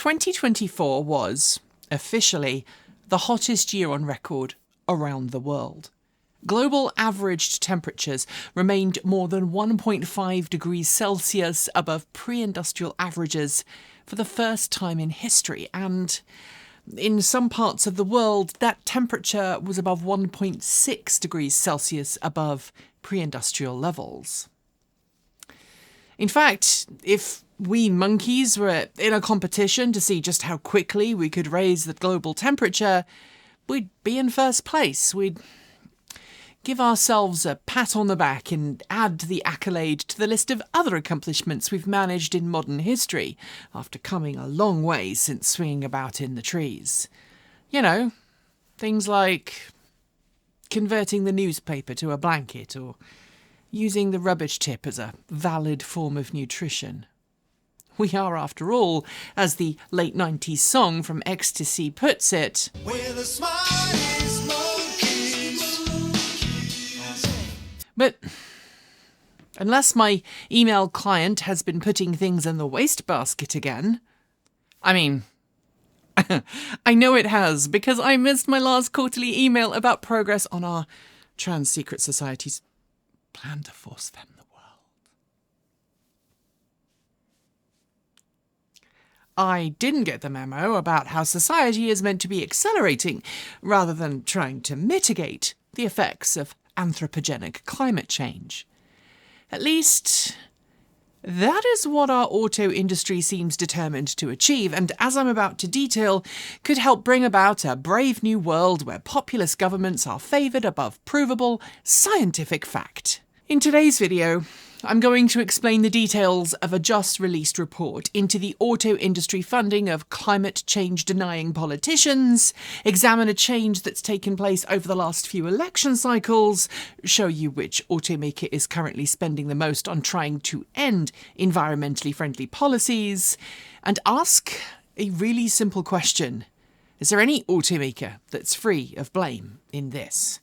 2024 was, officially, the hottest year on record around the world. Global averaged temperatures remained more than 1.5 degrees Celsius above pre-industrial averages for the first time in history, and in some parts of the world, that temperature was above 1.6 degrees Celsius above pre-industrial levels. In fact, if we monkeys were in a competition to see just how quickly we could raise the global temperature, we'd be in first place. We'd give ourselves a pat on the back and add the accolade to the list of other accomplishments we've managed in modern history, after coming a long way since swinging about in the trees. You know, things like converting the newspaper to a blanket, or using the rubbish tip as a valid form of nutrition. We are, after all, as the late 90s song from Ecstasy puts it, we're the smartest monkeys. But unless my email client has been putting things in the wastebasket again, I mean, I know it has, because I missed my last quarterly email about progress on our trans secret society's plan to force them the world. I didn't get the memo about how society is meant to be accelerating rather than trying to mitigate the effects of anthropogenic climate change. At least, that is what our auto industry seems determined to achieve, and as I'm about to detail, could help bring about a brave new world where populist governments are favoured above provable scientific fact. In today's video, I'm going to explain the details of a just-released report into the auto industry funding of climate change-denying politicians, examine a change that's taken place over the last few election cycles, show you which automaker is currently spending the most on trying to end environmentally friendly policies, and ask a really simple question. Is there any automaker that's free of blame in this?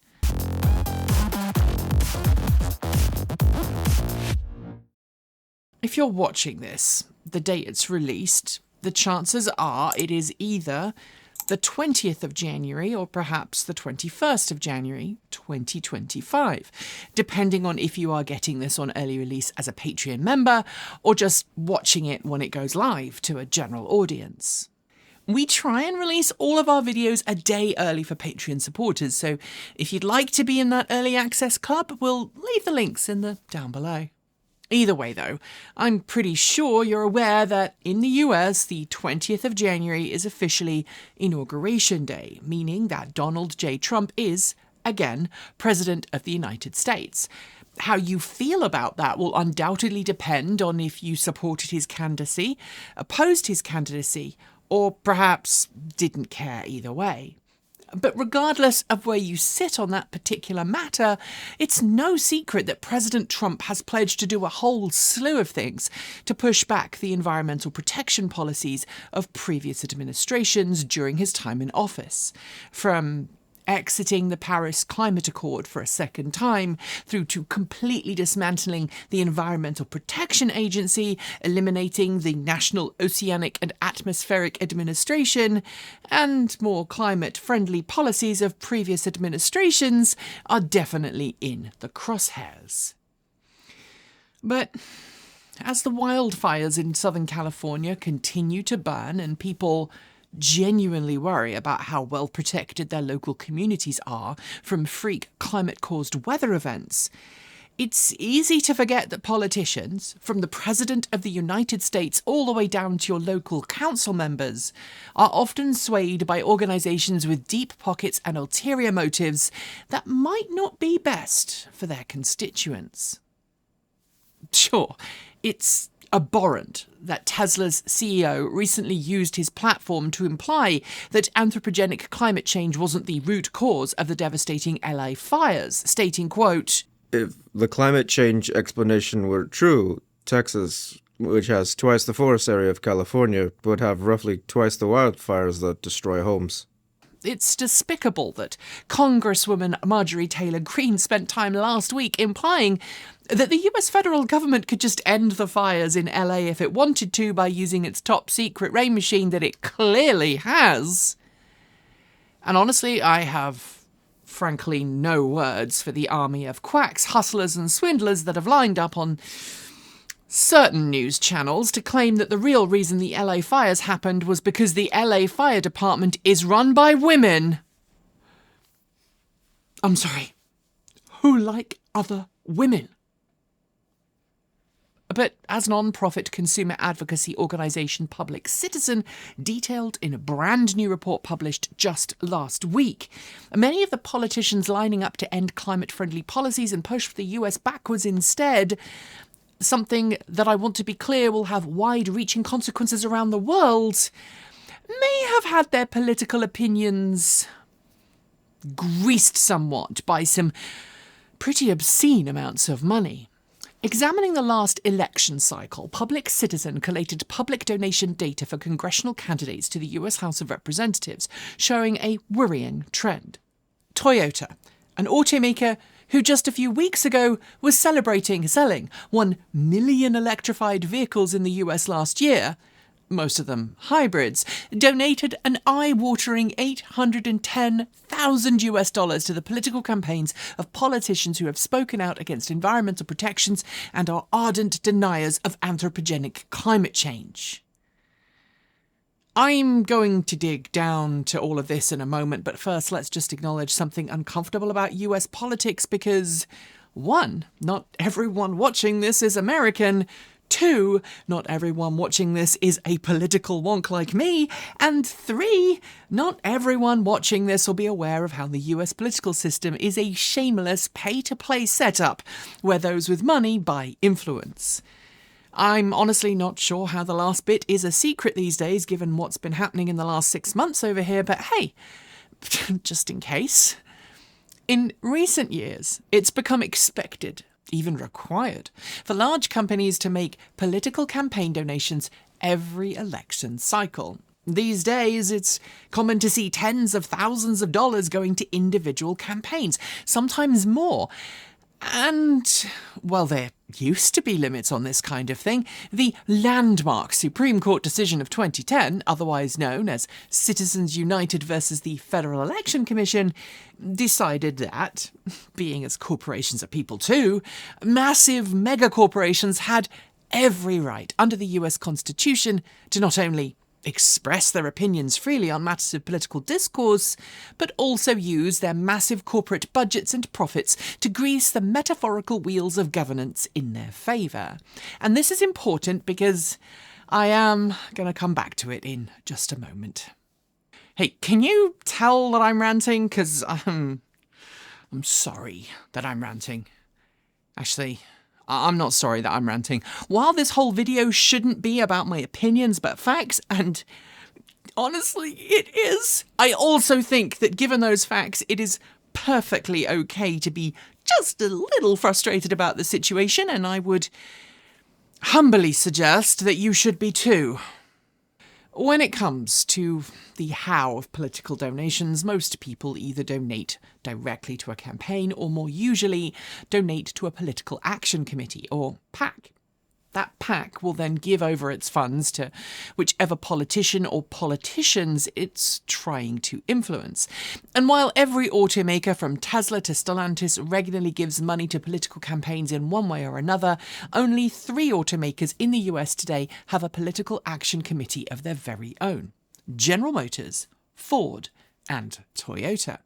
If you're watching this, the date it's released, the chances are it is either the 20th of January or perhaps the 21st of January 2025, depending on if you are getting this on early release as a Patreon member or just watching it when it goes live to a general audience. We try and release all of our videos a day early for Patreon supporters, so if you'd like to be in that early access club, we'll leave the links in the down below. Either way, though, I'm pretty sure you're aware that in the US, the 20th of January is officially Inauguration Day, meaning that Donald J. Trump is, again, President of the United States. How you feel about that will undoubtedly depend on if you supported his candidacy, opposed his candidacy, or perhaps didn't care either way. But regardless of where you sit on that particular matter, it's no secret that President Trump has pledged to do a whole slew of things to push back the environmental protection policies of previous administrations during his time in office. From exiting the Paris Climate Accord for a second time, through to completely dismantling the Environmental Protection Agency, eliminating the National Oceanic and Atmospheric Administration, and more climate-friendly policies of previous administrations are definitely in the crosshairs. But as the wildfires in Southern California continue to burn and people genuinely worry about how well protected their local communities are from freak climate-caused weather events, it's easy to forget that politicians, from the President of the United States all the way down to your local council members, are often swayed by organisations with deep pockets and ulterior motives that might not be best for their constituents. Sure, it's abhorrent that Tesla's CEO recently used his platform to imply that anthropogenic climate change wasn't the root cause of the devastating LA fires, stating, quote, "If the climate change explanation were true, Texas, which has twice the forest area of California, would have roughly twice the wildfires that destroy homes." It's despicable that Congresswoman Marjorie Taylor Greene spent time last week implying that the US federal government could just end the fires in LA if it wanted to by using its top secret rain machine that it clearly has. And honestly, I have frankly no words for the army of quacks, hustlers and swindlers that have lined up on certain news channels to claim that the real reason the LA fires happened was because the LA Fire Department is run by women. I'm sorry, who like other women? But as non-profit consumer advocacy organisation Public Citizen detailed in a brand new report published just last week, many of the politicians lining up to end climate-friendly policies and push the US backwards instead, something that I want to be clear will have wide-reaching consequences around the world, may have had their political opinions greased somewhat by some pretty obscene amounts of money. Examining the last election cycle, Public Citizen collated public donation data for congressional candidates to the US House of Representatives, showing a worrying trend. Toyota, an automaker who just a few weeks ago was celebrating selling 1 million electrified vehicles in the US last year, most of them hybrids, donated an eye-watering $810,000 to the political campaigns of politicians who have spoken out against environmental protections and are ardent deniers of anthropogenic climate change. I'm going to dig down to all of this in a moment, but first let's just acknowledge something uncomfortable about US politics because, 1, not everyone watching this is American. 2, not everyone watching this is a political wonk like me. And 3, not everyone watching this will be aware of how the US political system is a shameless pay-to-play setup where those with money buy influence. I'm honestly not sure how the last bit is a secret these days, given what's been happening in the last 6 months over here, but hey, just in case. In recent years, it's become expected, even required, for large companies to make political campaign donations every election cycle. These days, it's common to see tens of thousands of dollars going to individual campaigns, sometimes more. And, well, there used to be limits on this kind of thing. The landmark Supreme Court decision of 2010, otherwise known as Citizens United versus the Federal Election Commission, decided that, being as corporations are people too, massive mega-corporations had every right under the US Constitution to not only express their opinions freely on matters of political discourse, but also use their massive corporate budgets and profits to grease the metaphorical wheels of governance in their favour. And this is important because I am going to come back to it in just a moment. Hey, can you tell that I'm ranting? Because I'm sorry that I'm ranting. Actually, I'm not sorry that I'm ranting. While this whole video shouldn't be about my opinions but facts, and honestly, it is, I also think that given those facts, it is perfectly okay to be just a little frustrated about the situation, and I would humbly suggest that you should be too. When it comes to the how of political donations, most people either donate directly to a campaign or more usually donate to a political action committee, or PAC. That PAC will then give over its funds to whichever politician or politicians it's trying to influence. And while every automaker from Tesla to Stellantis regularly gives money to political campaigns in one way or another, only 3 automakers in the US today have a political action committee of their very own: General Motors, Ford, and Toyota.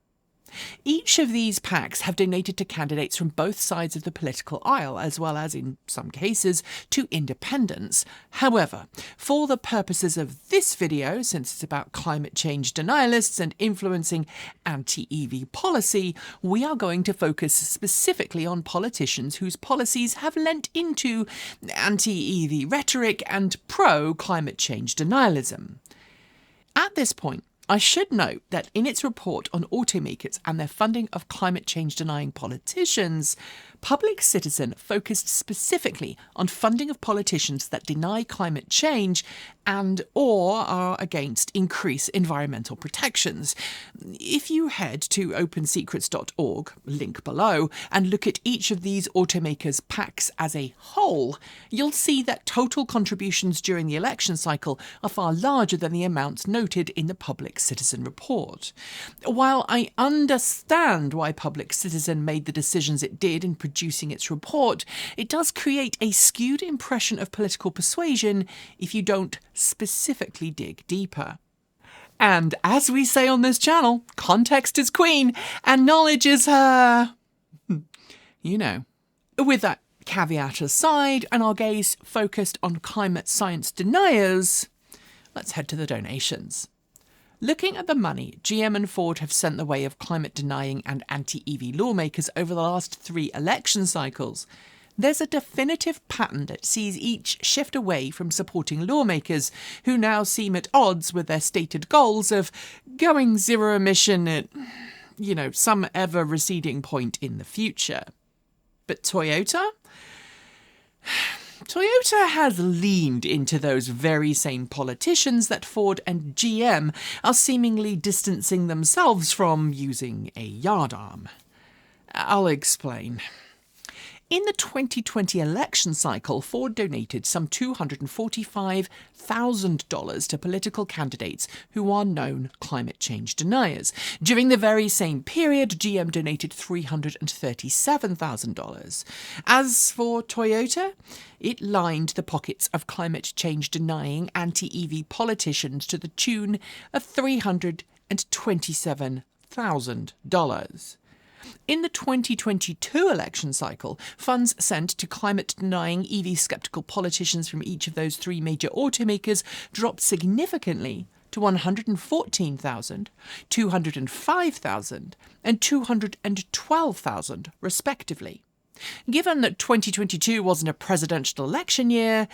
Each of these PACs have donated to candidates from both sides of the political aisle, as well as, in some cases, to independents. However, for the purposes of this video, since it's about climate change denialists and influencing anti-EV policy, we are going to focus specifically on politicians whose policies have lent into anti-EV rhetoric and pro-climate change denialism. At this point, I should note that in its report on automakers and their funding of climate change denying politicians, Public Citizen focused specifically on funding of politicians that deny climate change and or are against increased environmental protections. If you head to opensecrets.org, link below, and look at each of these automakers' PACs as a whole, you'll see that total contributions during the election cycle are far larger than the amounts noted in the Public Citizen report. While I understand why Public Citizen made the decisions it did in producing its report, it does create a skewed impression of political persuasion if you don't specifically dig deeper. And as we say on this channel, context is queen and knowledge is her. With that caveat aside and our gaze focused on climate science deniers, let's head to the donations. Looking at the money GM and Ford have sent the way of climate-denying and anti-EV lawmakers over the last 3 election cycles, there's a definitive pattern that sees each shift away from supporting lawmakers who now seem at odds with their stated goals of going zero emission at, some ever-receding point in the future. But Toyota has leaned into those very same politicians that Ford and GM are seemingly distancing themselves from using a yardarm. I'll explain. In the 2020 election cycle, Ford donated some $245,000 to political candidates who are known climate change deniers. During the very same period, GM donated $337,000. As for Toyota, it lined the pockets of climate change denying anti-EV politicians to the tune of $327,000. In the 2022 election cycle, funds sent to climate-denying EV-skeptical politicians from each of those 3 major automakers dropped significantly to $114,000, $205,000, and $212,000, respectively. Given that 2022 wasn't a presidential election year,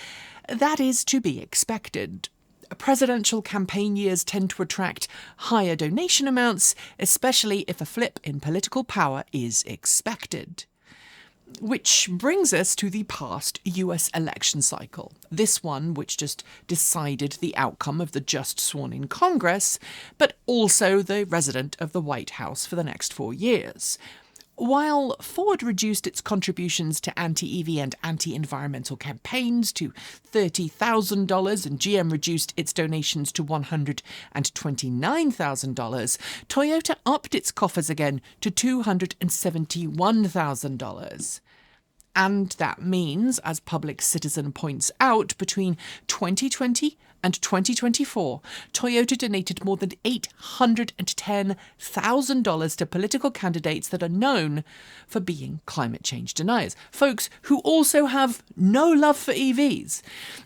that is to be expected. Presidential campaign years tend to attract higher donation amounts, especially if a flip in political power is expected. Which brings us to the past US election cycle, this one which just decided the outcome of the just sworn-in Congress, but also the resident of the White House for the next 4 years. While Ford reduced its contributions to anti-EV and anti-environmental campaigns to $30,000 and GM reduced its donations to $129,000, Toyota upped its coffers again to $271,000. And that means, as Public Citizen points out, between 2020 and 2024, Toyota donated more than $810,000 to political candidates that are known for being climate change deniers, folks who also have no love for EVs.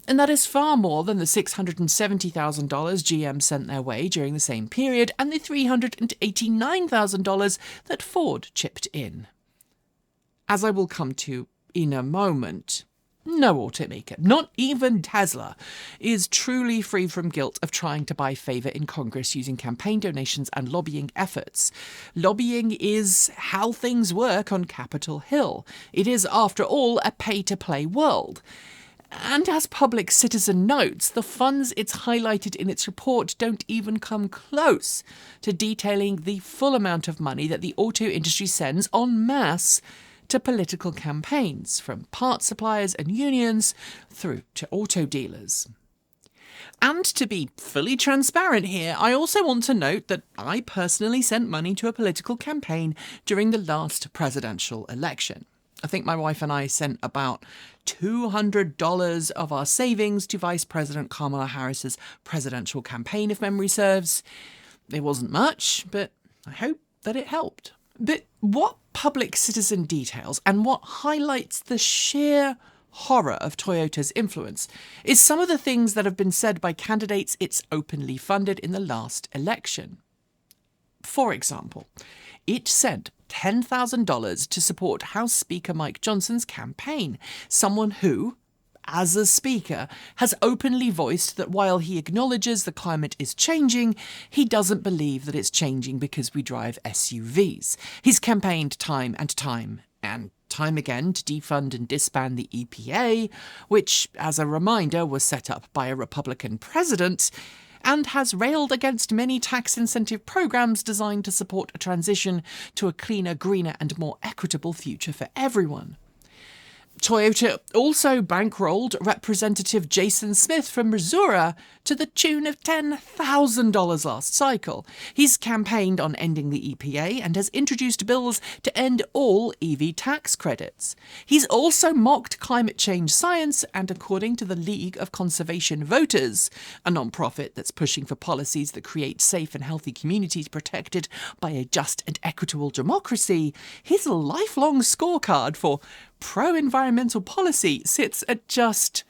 And that is far more than the $670,000 GM sent their way during the same period and the $389,000 that Ford chipped in. As I will come to in a moment, no automaker, not even Tesla, is truly free from guilt of trying to buy favour in Congress using campaign donations and lobbying efforts. Lobbying is how things work on Capitol Hill. It is, after all, a pay-to-play world. And as Public Citizen notes, the funds it's highlighted in its report don't even come close to detailing the full amount of money that the auto industry sends en masse to political campaigns, from part suppliers and unions through to auto dealers. And to be fully transparent here, I also want to note that I personally sent money to a political campaign during the last presidential election. I think my wife and I sent about $200 of our savings to Vice President Kamala Harris's presidential campaign, if memory serves. It wasn't much, but I hope that it helped. But what Public Citizen details and what highlights the sheer horror of Toyota's influence is some of the things that have been said by candidates it's openly funded in the last election. For example, it sent $10,000 to support House Speaker Mike Johnson's campaign, someone who, as a speaker, has openly voiced that while he acknowledges the climate is changing, he doesn't believe that it's changing because we drive SUVs. He's campaigned time and time and time again to defund and disband the EPA, which, as a reminder, was set up by a Republican president, and has railed against many tax incentive programs designed to support a transition to a cleaner, greener, and more equitable future for everyone. Toyota also bankrolled Representative Jason Smith from Missouri to the tune of $10,000 last cycle. He's campaigned on ending the EPA and has introduced bills to end all EV tax credits. He's also mocked climate change science, and according to the League of Conservation Voters, a non-profit that's pushing for policies that create safe and healthy communities protected by a just and equitable democracy, his lifelong scorecard for pro-environmental policy sits at just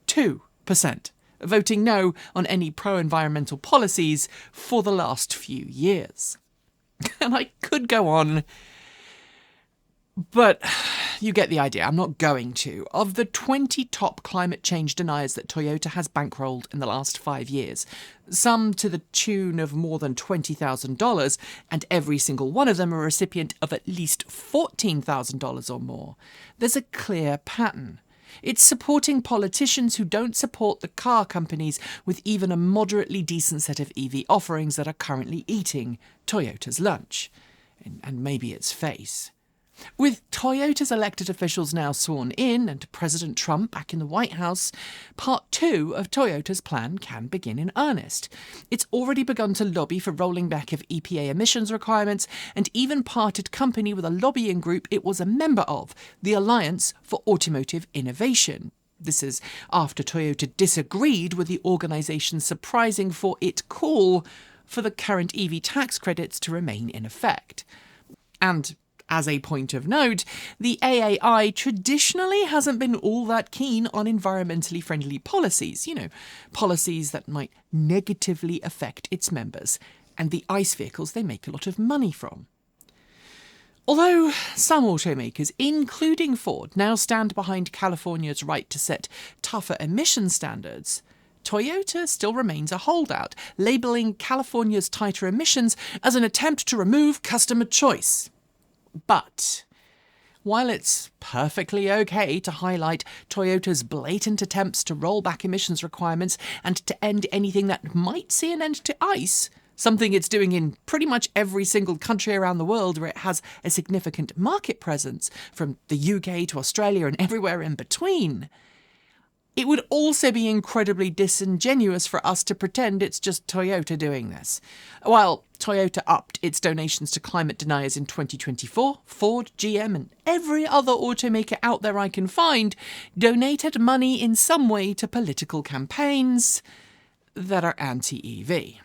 2%, voting no on any pro-environmental policies for the last few years. And I could go on, but you get the idea. I'm not going to. Of the 20 top climate change deniers that Toyota has bankrolled in the last 5 years, some to the tune of more than $20,000, and every single one of them a recipient of at least $14,000 or more, there's a clear pattern. It's supporting politicians who don't support the car companies with even a moderately decent set of EV offerings that are currently eating Toyota's lunch, and maybe its face. With Toyota's elected officials now sworn in and President Trump back in the White House, Part 2 of Toyota's plan can begin in earnest. It's already begun to lobby for rolling back of EPA emissions requirements, and even parted company with a lobbying group it was a member of, the Alliance for Automotive Innovation. This is after Toyota disagreed with the organisation's surprising for it call for the current EV tax credits to remain in effect. And as a point of note, the AAI traditionally hasn't been all that keen on environmentally friendly policies, policies that might negatively affect its members and the ICE vehicles they make a lot of money from. Although some automakers, including Ford, now stand behind California's right to set tougher emission standards, Toyota still remains a holdout, labelling California's tighter emissions as an attempt to remove customer choice. But while it's perfectly okay to highlight Toyota's blatant attempts to roll back emissions requirements and to end anything that might see an end to ICE, something it's doing in pretty much every single country around the world where it has a significant market presence, from the UK to Australia and everywhere in between, it would also be incredibly disingenuous for us to pretend it's just Toyota doing this. While Toyota upped its donations to climate deniers in 2024, Ford, GM and every other automaker out there I can find donated money in some way to political campaigns that are anti-EV.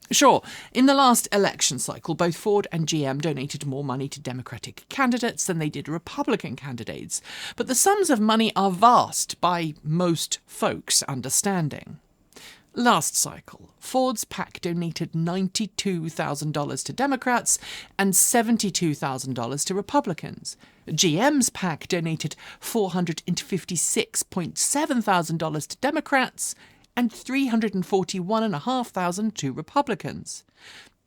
Sure, in the last election cycle, both Ford and GM donated more money to Democratic candidates than they did Republican candidates, but the sums of money are vast by most folks' understanding. Last cycle, Ford's PAC donated $92,000 to Democrats and $72,000 to Republicans. GM's PAC donated $456,700 to Democrats and $341,500 to Republicans.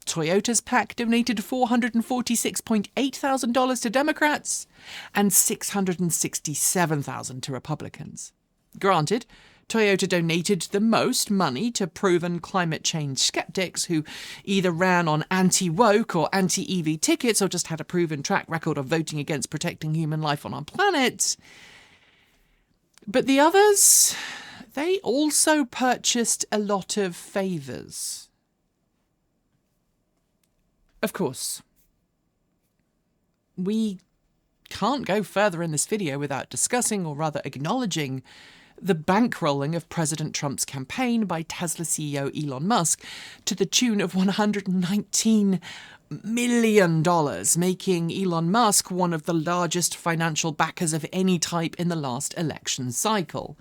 Toyota's PAC donated $446,800 to Democrats and $667,000 to Republicans. Granted, Toyota donated the most money to proven climate change skeptics who either ran on anti-woke or anti-EV tickets or just had a proven track record of voting against protecting human life on our planet. But the others, they also purchased a lot of favours. Of course, we can't go further in this video without discussing, or rather acknowledging, the bankrolling of President Trump's campaign by Tesla CEO Elon Musk to the tune of $119 million, making Elon Musk one of the largest financial backers of any type in the last election cycle.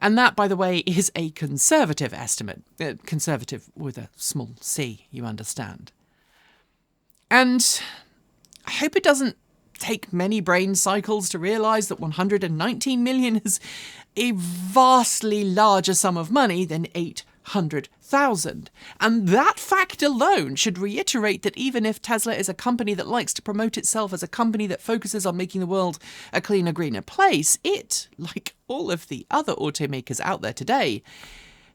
And that, by the way, is a conservative estimate. Conservative with a small c, you understand. And I hope it doesn't take many brain cycles to realise that $119 million is a vastly larger sum of money than 500,000. And that fact alone should reiterate that even if Tesla is a company that likes to promote itself as a company that focuses on making the world a cleaner, greener place, it, like all of the other automakers out there today,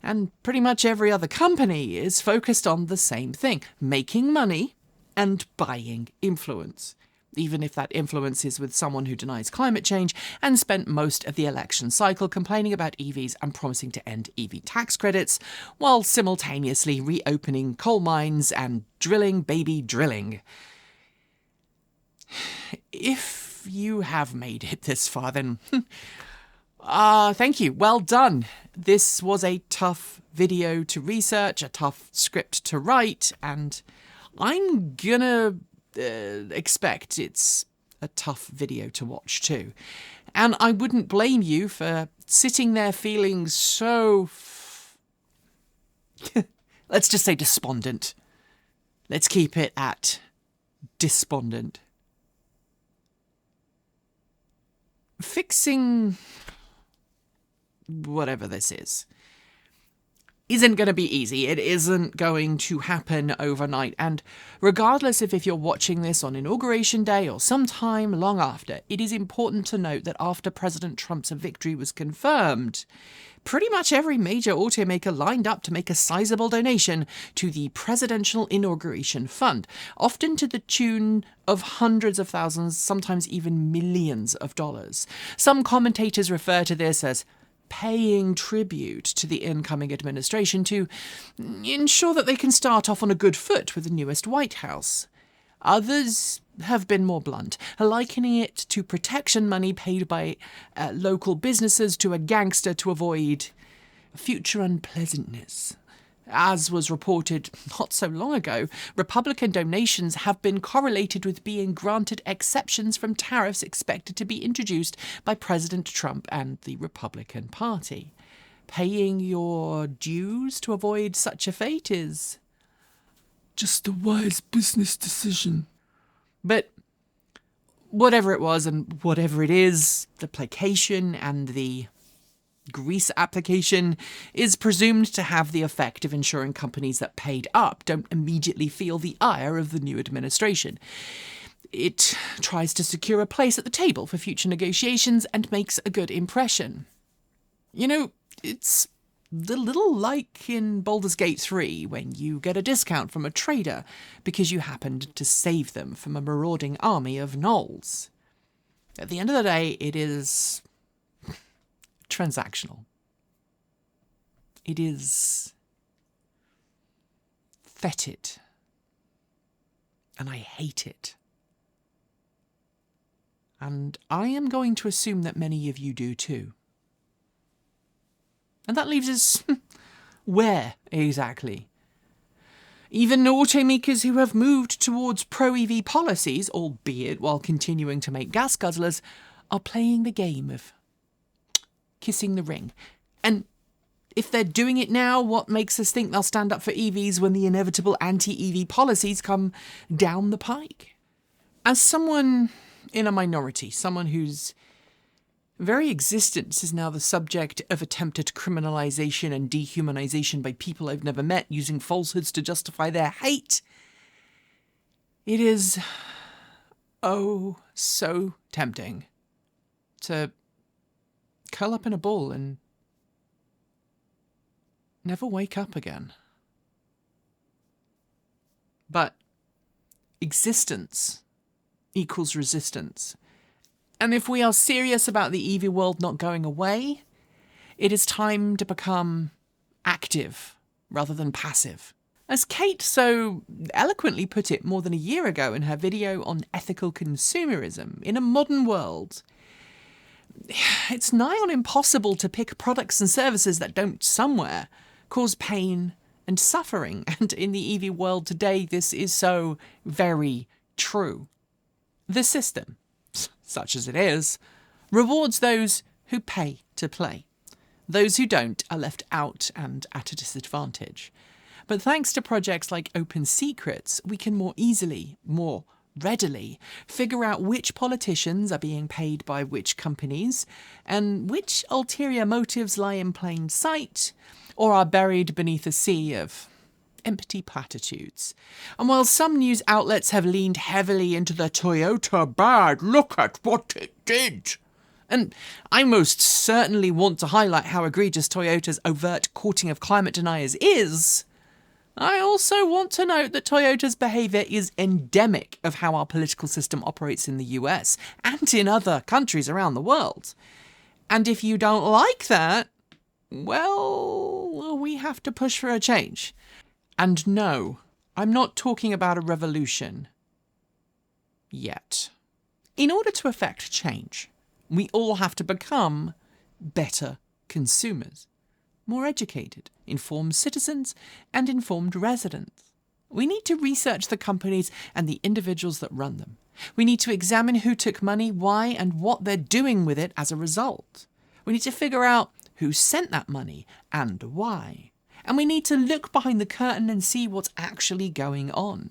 and pretty much every other company, is focused on the same thing: making money and buying influence. Even if that influence is with someone who denies climate change and spent most of the election cycle complaining about EVs and promising to end EV tax credits, while simultaneously reopening coal mines and drilling baby drilling. If you have made it this far, then thank you. Well done. This was a tough video to research, a tough script to write, and I'm gonna expect it's a tough video to watch too. And I wouldn't blame you for sitting there feeling so... let's just say despondent. Let's keep it at despondent. Fixing whatever this is isn't going to be easy. It isn't going to happen overnight. And regardless if you're watching this on Inauguration Day or sometime long after, it is important to note that after President Trump's victory was confirmed, pretty much every major automaker lined up to make a sizable donation to the Presidential Inauguration Fund, often to the tune of hundreds of thousands, sometimes even millions of dollars. Some commentators refer to this as paying tribute to the incoming administration to ensure that they can start off on a good foot with the newest White House. Others have been more blunt, likening it to protection money paid by local businesses to a gangster to avoid future unpleasantness. As was reported not so long ago, Republican donations have been correlated with being granted exceptions from tariffs expected to be introduced by President Trump and the Republican Party. Paying your dues to avoid such a fate is just a wise business decision. But whatever it was and whatever it is, the placation and the grease application is presumed to have the effect of ensuring companies that paid up don't immediately feel the ire of the new administration. It tries to secure a place at the table for future negotiations and makes a good impression. You know, it's a little like in Baldur's Gate 3 when you get a discount from a trader because you happened to save them from a marauding army of gnolls. At the end of the day, it is transactional. It is fetid. And I hate it. And I am going to assume that many of you do too. And that leaves us where exactly? Even automakers who have moved towards pro-EV policies, albeit while continuing to make gas guzzlers, are playing the game of kissing the ring. And if they're doing it now, what makes us think they'll stand up for EVs when the inevitable anti-EV policies come down the pike? As someone in a minority, someone whose very existence is now the subject of attempted criminalization and dehumanization by people I've never met using falsehoods to justify their hate, it is oh so tempting to curl up in a ball and never wake up again. But existence equals resistance. And if we are serious about the EV world not going away, it is time to become active rather than passive. As Kate so eloquently put it more than a year ago in her video on ethical consumerism, in a modern world, it's nigh on impossible to pick products and services that don't somewhere cause pain and suffering. And in the EV world today, this is so very true. The system, such as it is, rewards those who pay to play. Those who don't are left out and at a disadvantage. But thanks to projects like Open Secrets, we can more easily, more readily, figure out which politicians are being paid by which companies and which ulterior motives lie in plain sight, or are buried beneath a sea of empty platitudes. And while some news outlets have leaned heavily into the Toyota bad, look at what it did. And I most certainly want to highlight how egregious Toyota's overt courting of climate deniers is, I also want to note that Toyota's behaviour is endemic of how our political system operates in the US and in other countries around the world. And if you don't like that, well, we have to push for a change. And no, I'm not talking about a revolution. Yet. In order to effect change, we all have to become better consumers, more educated, informed citizens, and informed residents. We need to research the companies and the individuals that run them. We need to examine who took money, why, and what they're doing with it as a result. We need to figure out who sent that money and why. And we need to look behind the curtain and see what's actually going on.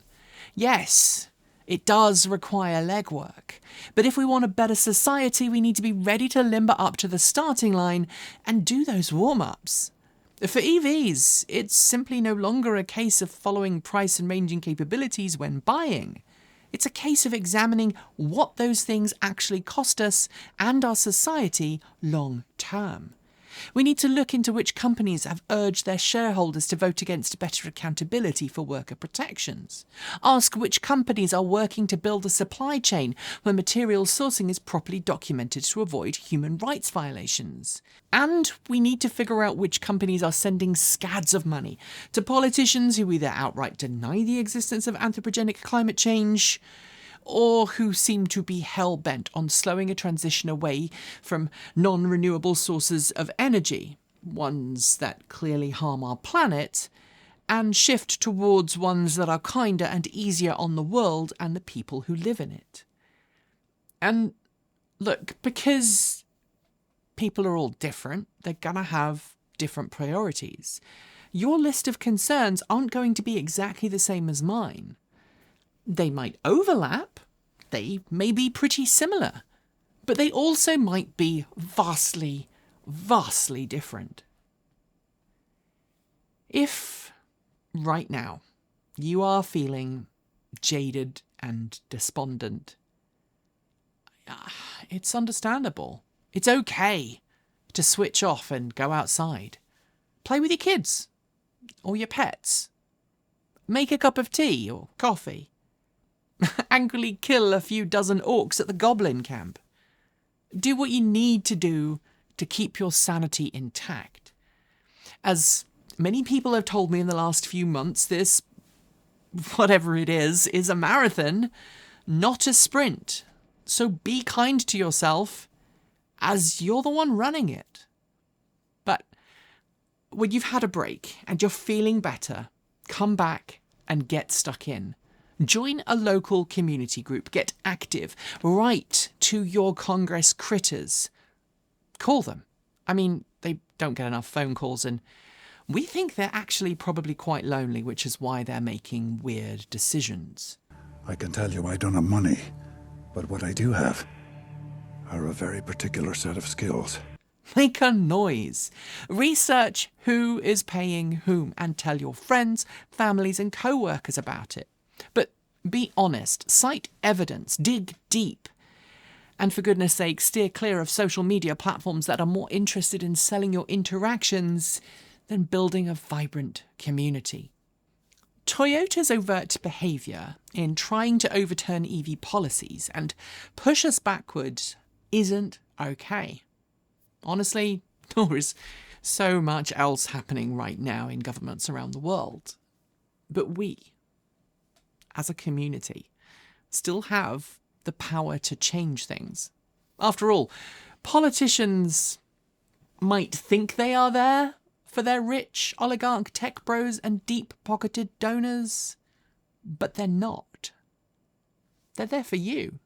Yes, it does require legwork. But if we want a better society, we need to be ready to limber up to the starting line and do those warm-ups. For EVs, it's simply no longer a case of following price and ranging capabilities when buying. It's a case of examining what those things actually cost us and our society long term. We need to look into which companies have urged their shareholders to vote against better accountability for worker protections. Ask which companies are working to build a supply chain where material sourcing is properly documented to avoid human rights violations. And we need to figure out which companies are sending scads of money to politicians who either outright deny the existence of anthropogenic climate change, or who seem to be hell-bent on slowing a transition away from non-renewable sources of energy, ones that clearly harm our planet, and shift towards ones that are kinder and easier on the world and the people who live in it. And look, because people are all different, they're gonna have different priorities. Your list of concerns aren't going to be exactly the same as mine. They might overlap, they may be pretty similar, but they also might be vastly, vastly different. If, right now, you are feeling jaded and despondent, it's understandable. It's okay to switch off and go outside. Play with your kids, or your pets. Make a cup of tea or coffee. Angrily kill a few dozen orcs at the goblin camp. Do what you need to do to keep your sanity intact. As many people have told me in the last few months, this, whatever it is a marathon, not a sprint. So be kind to yourself, as you're the one running it. But when you've had a break and you're feeling better, come back and get stuck in. Join a local community group. Get active. Write to your Congress critters. Call them. I mean, they don't get enough phone calls, and we think they're actually probably quite lonely, which is why they're making weird decisions. I can tell you I don't have money, but what I do have are a very particular set of skills. Make a noise. Research who is paying whom and tell your friends, families and co-workers about it. But be honest, cite evidence, dig deep. And for goodness sake, steer clear of social media platforms that are more interested in selling your interactions than building a vibrant community. Toyota's overt behaviour in trying to overturn EV policies and push us backwards isn't okay. Honestly, there is so much else happening right now in governments around the world. But we, as a community, still have the power to change things. After all, politicians might think they are there for their rich oligarch tech bros and deep-pocketed donors, but they're not. They're there for you.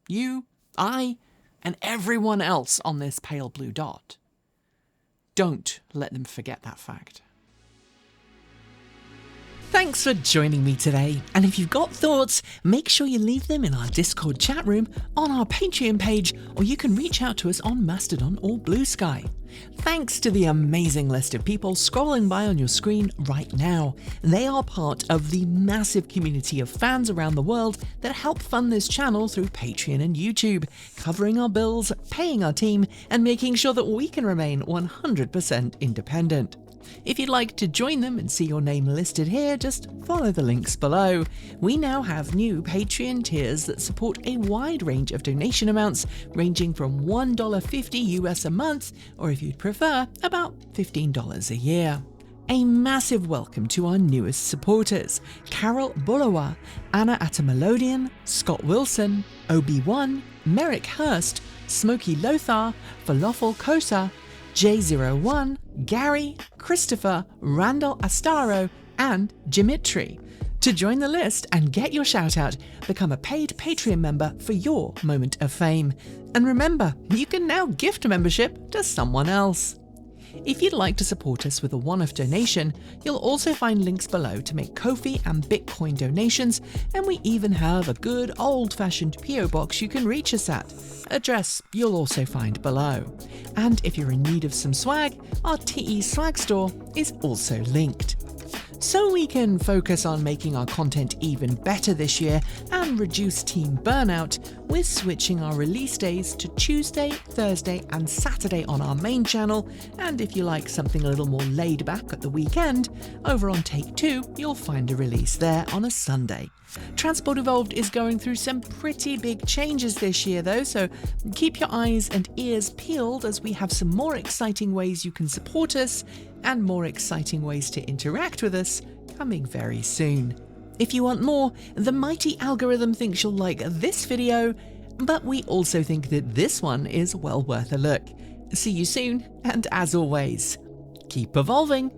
You, I, and everyone else on this pale blue dot. Don't let them forget that fact. Thanks for joining me today, and if you've got thoughts, make sure you leave them in our Discord chat room, on our Patreon page, or you can reach out to us on Mastodon or Blue Sky. Thanks to the amazing list of people scrolling by on your screen right now. They are part of the massive community of fans around the world that help fund this channel through Patreon and YouTube, covering our bills, paying our team, and making sure that we can remain 100% independent. If you'd like to join them and see your name listed here, just follow the links below. We now have new Patreon tiers that support a wide range of donation amounts, ranging from $1.50 US a month, or if you'd prefer, about $15 a year. A massive welcome to our newest supporters: Carol Bullowa, Anna Atamelodian, Scott Wilson, Obi-Wan, Merrick Hurst, Smokey Lothar, Falafel Kosa, J01, Gary, Christopher, Randall Astaro, and Dimitri. To join the list and get your shout out, become a paid Patreon member for your moment of fame. And remember, you can now gift a membership to someone else. If you'd like to support us with a one-off donation, you'll also find links below to make Ko-fi and Bitcoin donations, and we even have a good old-fashioned PO box you can reach us at. Address you'll also find below. And if you're in need of some swag, our TE swag store is also linked. So we can focus on making our content even better this year and reduce team burnout, we're switching our release days to Tuesday, Thursday and Saturday on our main channel, and if you like something a little more laid back at the weekend, over on Take 2 you'll find a release there on a Sunday. Transport Evolved is going through some pretty big changes this year though, so keep your eyes and ears peeled as we have some more exciting ways you can support us and more exciting ways to interact with us coming very soon. If you want more, the mighty algorithm thinks you'll like this video, but we also think that this one is well worth a look. See you soon, and as always, keep evolving.